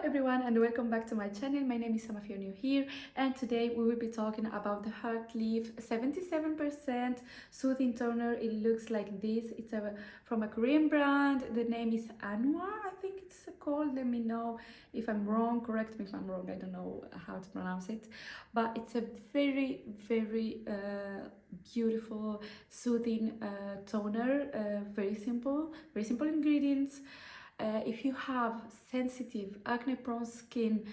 everyone and welcome back to my channel. My name is Sama if you're new here, and today we will be talking about the Heartleaf 77% soothing toner. It looks like this. It's from a Korean brand. The name is Anua, I think it's called. Let me know if I'm wrong. Correct me if I'm wrong. I don't know how to pronounce it, but it's a very beautiful soothing toner. Very simple ingredients. If you have sensitive acne prone skin,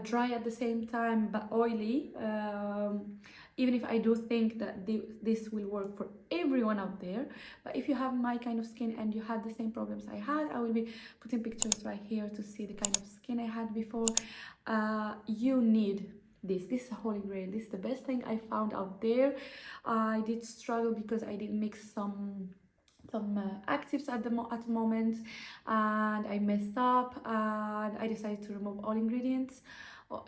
dry at the same time but oily, even if I do think that this will work for everyone out there, but if you have my kind of skin and you had the same problems I had, I will be putting pictures right here to see the kind of skin I had before. You need this is a holy grail. This is the best thing I found out there. I did struggle because I did mix some actives at the moment, and I messed up, and I decided to remove all ingredients,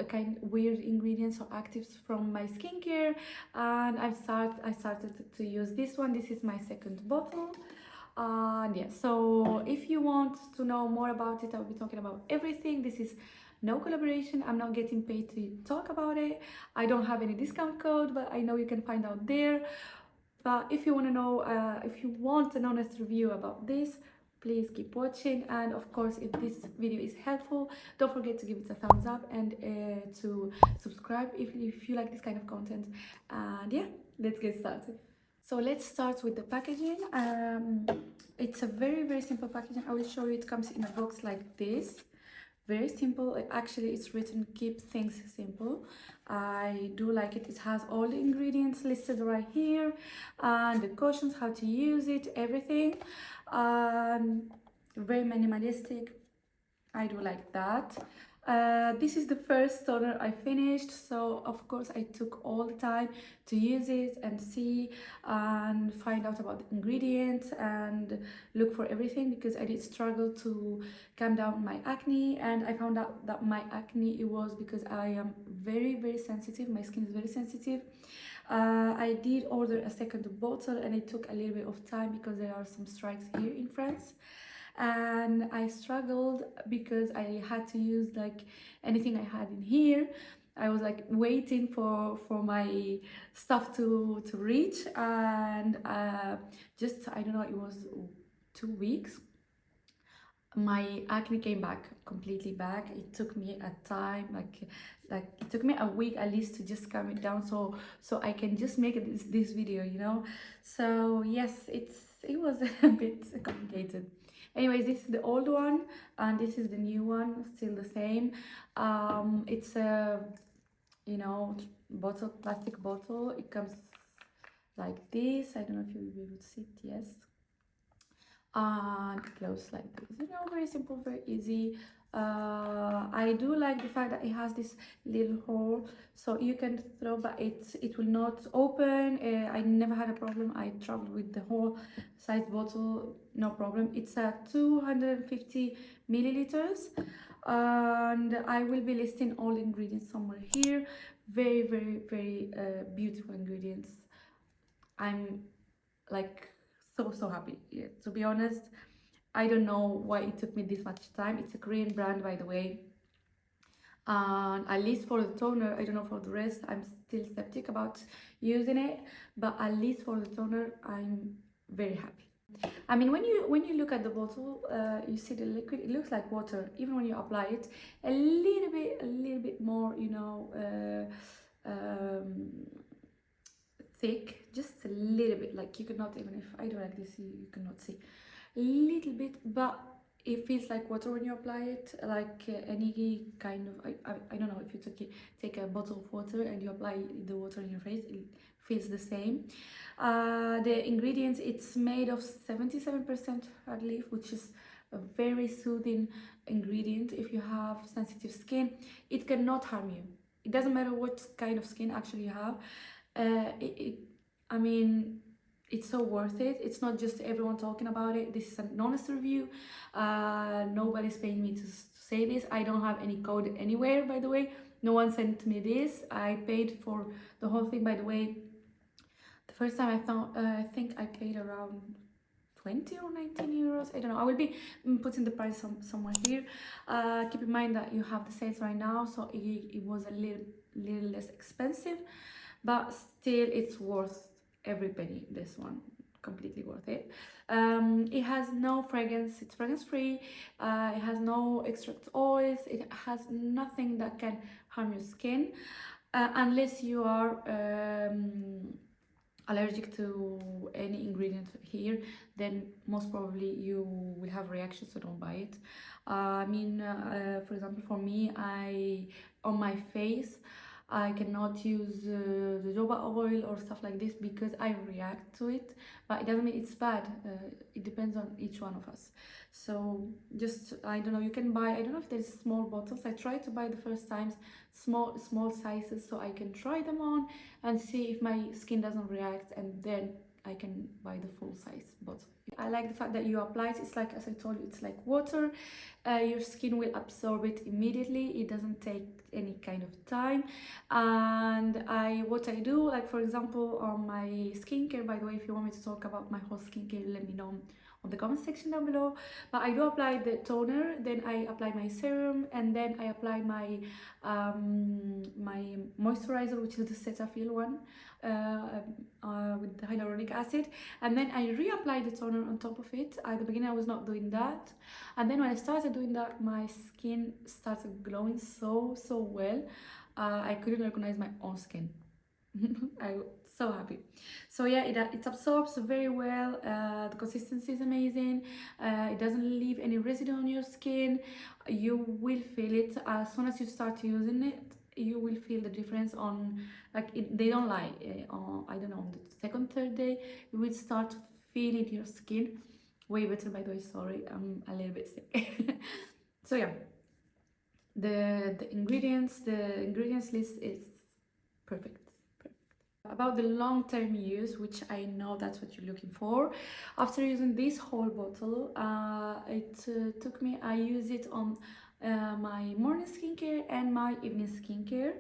kind of weird ingredients or actives from my skincare, and I started to use this one. This is my second bottle. And yeah, so if you want to know more about it, I'll be talking about everything. This is no collaboration. I'm not getting paid to talk about it. I don't have any discount code, but I know you can find out there. But if you want to know, if you want an honest review about this, please keep watching. And of course, if this video is helpful, don't forget to give it a thumbs up and to subscribe if you like this kind of content. And yeah, let's get started. So let's start with the packaging. It's a very simple packaging. I will show you. It comes in a box like this. Very simple. Actually, it's written keep things simple. I do like it. It has all the ingredients listed right here, and the cautions, how to use it, everything. Very minimalistic. I do like that. This is the first toner I finished, so of course I took all the time to use it and see and find out about the ingredients and look for everything, because I did struggle to calm down my acne, and I found out that my acne, it was because I am very sensitive. My skin is very sensitive. I did order a second bottle, and it took a little bit of time because there are some strikes here in France, and I struggled because I had to use like anything I had in here. I was like waiting for my stuff to reach, and just, I don't know, it was 2 weeks, my acne came back completely back. It took me a time, like it took me a week at least to just calm it down, so I can just make this video, you know. So yes, it was a bit complicated. Anyways, this is the old one and this is the new one, still the same. It's a, you know, bottle, plastic bottle. It comes like this. I don't know if you will be able to see it. Yes, and close like this, you know, very simple, very easy. I do like the fact that it has this little hole so you can throw, but it will not open. I never had a problem. I traveled with the whole size bottle, no problem. It's a 250 milliliters, and I will be listing all the ingredients somewhere here. Very beautiful ingredients. I'm like so happy. Yeah, to be honest, I don't know why it took me this much time. It's a Korean brand, by the way, and at least for the toner, I don't know for the rest, I'm still skeptic about using it, but at least for the toner, I'm very happy. I mean, when you look at the bottle, you see the liquid, it looks like water. Even when you apply it, a little bit more, you know, thick, just a little bit. Like you cannot, even if I do like this, you cannot see a little bit, but it feels like water when you apply it, like any kind of, I don't know, if you take a bottle of water and you apply the water in your face, it feels the same. The ingredients, it's made of 77% Heartleaf, which is a very soothing ingredient. If you have sensitive skin, it cannot harm you. It doesn't matter what kind of skin actually you have. I mean, it's so worth it. It's not just everyone talking about it. This is an honest review. Nobody's paying me to say this. I don't have any code anywhere, by the way. No one sent me this. I paid for the whole thing, by the way. The first time I think I paid around 20 or 19 euros. I don't know. I will be putting the price somewhere here. Keep in mind that you have the sales right now, so it was a little less expensive, but still it's worth every penny. This one, completely worth it. It has no fragrance, it's fragrance free. It has no extract oils, it has nothing that can harm your skin, unless you are allergic to any ingredient here, then most probably you will have reactions, so don't buy it. For example, for me, on my face I cannot use the jojoba oil or stuff like this because I react to it, but it doesn't mean it's bad. It depends on each one of us. So just, I don't know, you can buy, I don't know if there's small bottles. I tried to buy the first times small sizes so I can try them on and see if my skin doesn't react, and then I can buy the full size bottle. I like the fact that you apply it. It's like, as I told you, it's like water. Your skin will absorb it immediately. It doesn't take any kind of time. And what I do, like for example, on my skincare, by the way, if you want me to talk about my whole skincare, let me know on the comment section down below. But I do apply the toner, then I apply my serum, and then I apply my my moisturizer, which is the Cetaphil one, with the hyaluronic acid, and then I reapply the toner on top of it. At the beginning I was not doing that, and then when I started doing that, my skin started glowing so well. I couldn't recognize my own skin. I was so happy. So yeah, it absorbs very well. The consistency is amazing. It doesn't leave any residue on your skin. You will feel it as soon as you start using it. You will feel the difference on, like, they don't lie. I don't know, on the second, third day, you will start feeling your skin way better. By the way, sorry, I'm a little bit sick. So yeah, the ingredients list is perfect. About the long-term use, which I know that's what you're looking for. After using this whole bottle, it took me, I use it on my morning skincare and my evening skincare,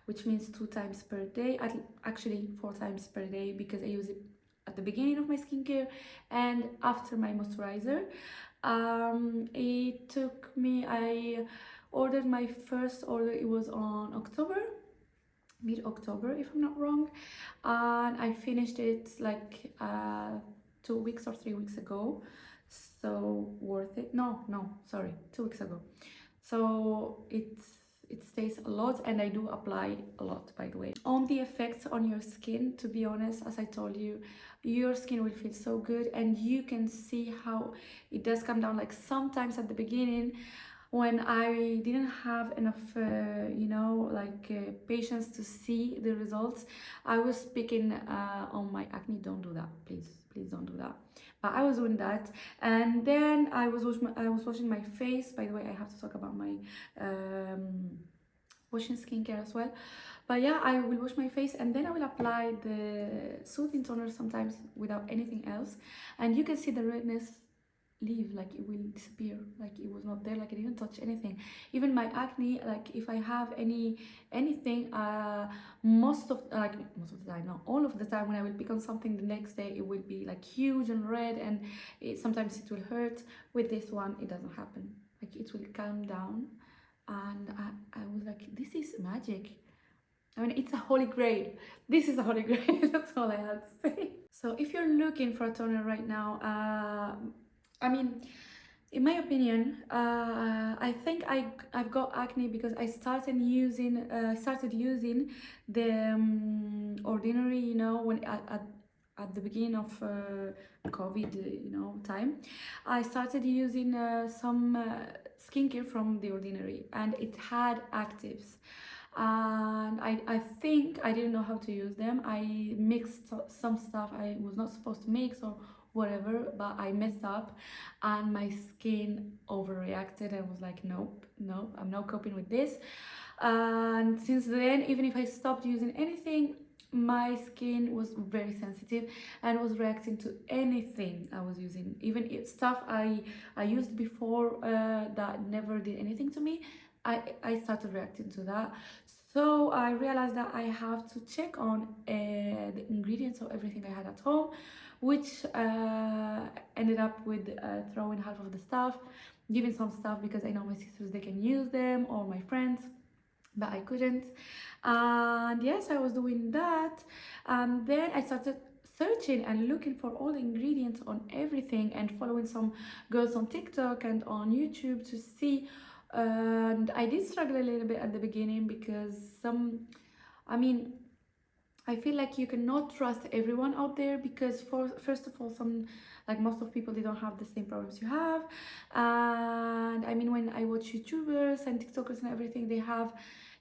which means 2 times per day, actually 4 times per day, because I use it at the beginning of my skincare and after my moisturizer. It took me, I ordered my first order, it was on mid-October, if I'm not wrong, and I finished it like 2 weeks or 3 weeks ago. So worth it. No, sorry, 2 weeks ago. So it stays a lot, and I do apply a lot, by the way. On the effects on your skin, to be honest, as I told you, your skin will feel so good, and you can see how it does come down. Like sometimes at the beginning, when I didn't have enough, patience to see the results, I was picking on my acne. Don't do that, please don't do that. But I was doing that, and then I was washing my face. By the way, I have to talk about my washing skincare as well. But yeah, I will wash my face, and then I will apply the soothing toner sometimes without anything else, and you can see the redness leave, like it will disappear, like it was not there, like I didn't touch anything. Even my acne, like if I have anything, most of the time, no, all of the time, when I will pick on something, the next day it will be like huge and red, and sometimes it will hurt. With this one, it doesn't happen. Like it will calm down, and I was like, this is magic. I mean, it's a holy grail. This is a holy grail. That's all I have to say. So if you're looking for a toner right now, in my opinion, I think I've got acne because I started using the Ordinary, when at the beginning of COVID, time. I started using some skincare from the Ordinary, and it had actives. And I think I didn't know how to use them. I mixed some stuff I was not supposed to mix or whatever, but I messed up, and my skin overreacted. I was like, nope, I'm not coping with this. And since then, even if I stopped using anything, my skin was very sensitive and was reacting to anything I was using. Even if stuff I used before that never did anything to me, I started reacting to that. So I realized that I have to check on the ingredients of everything I had at home, which ended up with throwing half of the stuff, giving some stuff because I know my sisters they can use them, or my friends, but I couldn't. And yes, I was doing that, and then I started searching and looking for all the ingredients on everything, and following some girls on TikTok and on YouTube to see. And I did struggle a little bit at the beginning because I mean, I feel like you cannot trust everyone out there, because for first of all, like most of people, they don't have the same problems you have. And I mean, when I watch YouTubers and TikTokers and everything, they have,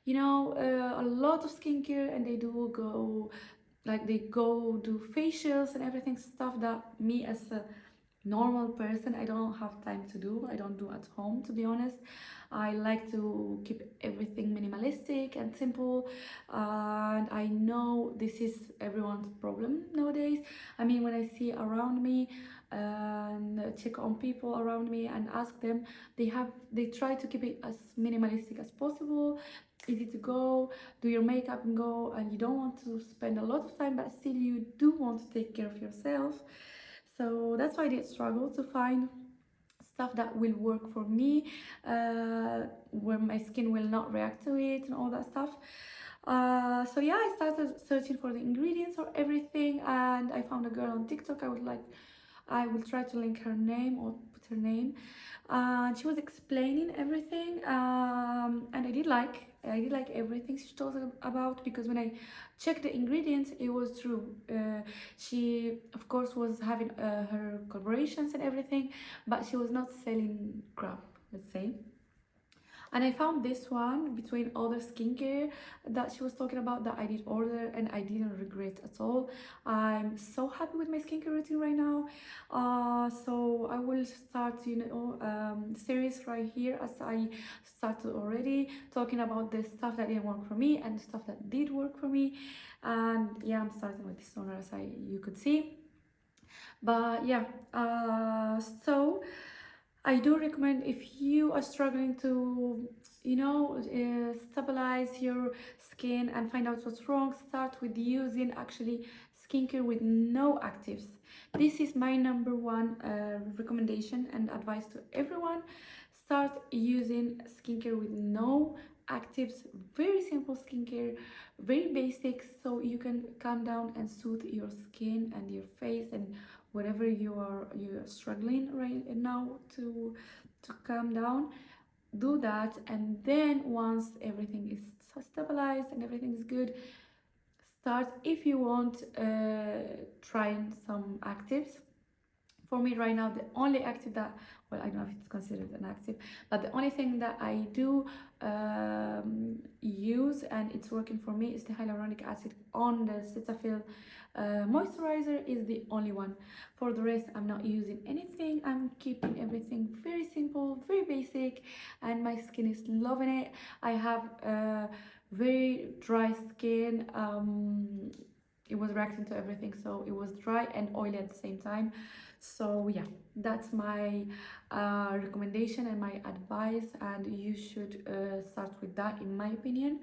a lot of skincare, and they go do facials and everything, stuff that me as a normal person I don't have time to do. I don't do at home, to be honest. I like to keep everything minimalistic and simple, and I know this is everyone's problem nowadays. I mean, when I see around me and check on people around me and ask them, they try to keep it as minimalistic as possible, easy to go, do your makeup and go, and you don't want to spend a lot of time, but still you do want to take care of yourself. So that's why I did struggle to find stuff that will work for me, where my skin will not react to it and all that stuff. So yeah, I started searching for the ingredients for everything, and I found a girl on TikTok. I will try to link her name or put her name. And she was explaining everything, and I did like everything she told about, because when I checked the ingredients, it was true. She, of course, was having her collaborations and everything, but she was not selling crap, let's say. And I found this one between other skincare that she was talking about, that I did order, and I didn't regret at all. I'm so happy with my skincare routine right now. So I will start, series right here, as I started already talking about the stuff that didn't work for me and the stuff that did work for me. And yeah, I'm starting with this toner, as you could see. But yeah, so I do recommend, if you are struggling to, stabilize your skin and find out what's wrong, start with using actually skincare with no actives. This is my number one recommendation and advice to everyone. Start using skincare with no actives, very simple skincare, very basic, so you can calm down and soothe your skin and your face and whatever you're struggling right now to calm down. Do that, and then once everything is stabilized and everything is good, start, if you want, trying some actives. For me right now, the only active that, well, I don't know if it's considered an active, but the only thing that I do use, and it's working for me, is the hyaluronic acid on the Cetaphil moisturizer. Is the only one. For the rest, I'm not using anything. I'm keeping everything very simple, very basic, and my skin is loving it. I have very dry skin. It was reacting to everything, so it was dry and oily at the same time. So yeah, that's my recommendation and my advice, and you should start with that, in my opinion.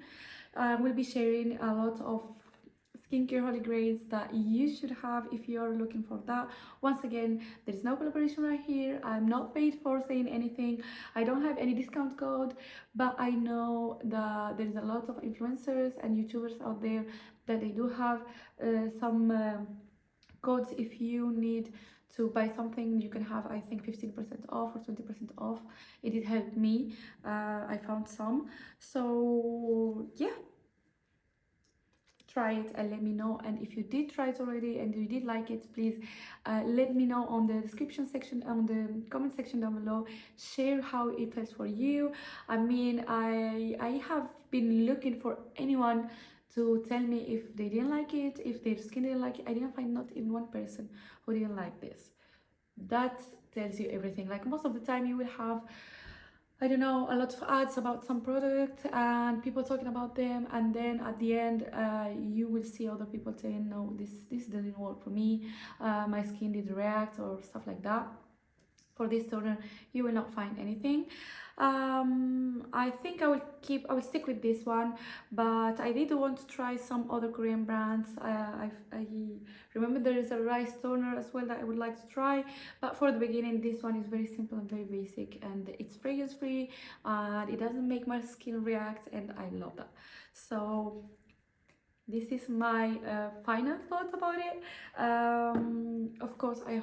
We'll be sharing a lot of skincare holy grails that you should have if you're looking for that. Once again, there is no collaboration right here. I'm not paid for saying anything. I don't have any discount code, but I know that there's a lot of influencers and YouTubers out there that they do have some codes. If you need to buy something, you can have, I think, 15% off or 20% off. It did help me. I found some. So yeah, try it and let me know. And if you did try it already and you did like it, please let me know on the description section, on the comment section down below. Share how it felt for you. I mean, I have been looking for anyone to tell me if they didn't like it, if their skin didn't like it. I didn't find not even one person who didn't like this. That tells you everything. Like, most of the time you will have, I don't know, a lot of ads about some product and people talking about them, and then at the end you will see other people saying, no, this doesn't work for me, my skin did react, or stuff like that. For this toner you will not find anything. I think I will stick with this one, but I did want to try some other Korean brands. I remember there is a rice toner as well that I would like to try, but for the beginning this one is very simple and very basic, and it's fragrance free and it doesn't make my skin react, and I love that. So this is my final thoughts about it. Of course, I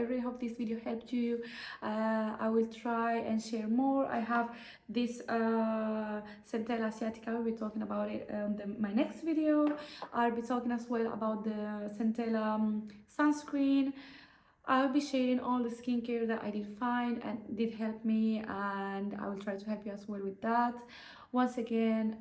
really hope this video helped you. I will try and share more. I have this Centella Asiatica. I will be talking about it on my next video. I'll be talking as well about the Centella sunscreen. I'll be sharing all the skincare that I did find and did help me, and I will try to help you as well with that. Once again,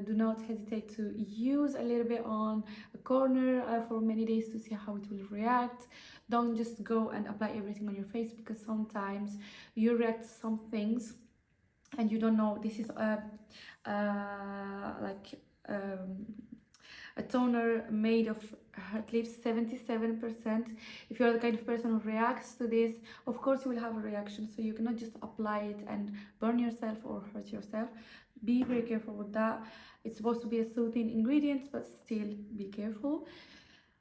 do not hesitate to use a little bit on a corner for many days to see how it will react. Don't just go and apply everything on your face, because sometimes you react to some things and you don't know. This is like a toner made of Heartleaf 77%. If you're the kind of person who reacts to this, of course you will have a reaction, so you cannot just apply it and burn yourself or hurt yourself. Be very careful with that. It's supposed to be a soothing ingredient, but still be careful.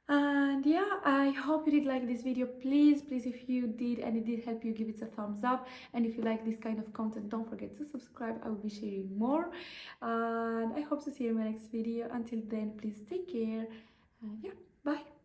And yeah, I hope you did like this video. Please, if you did and it did help you, give it a thumbs up. And if you like this kind of content, don't forget to subscribe. I will be sharing more, and I hope to see you in my next video. Until then, please take care, and yeah, bye.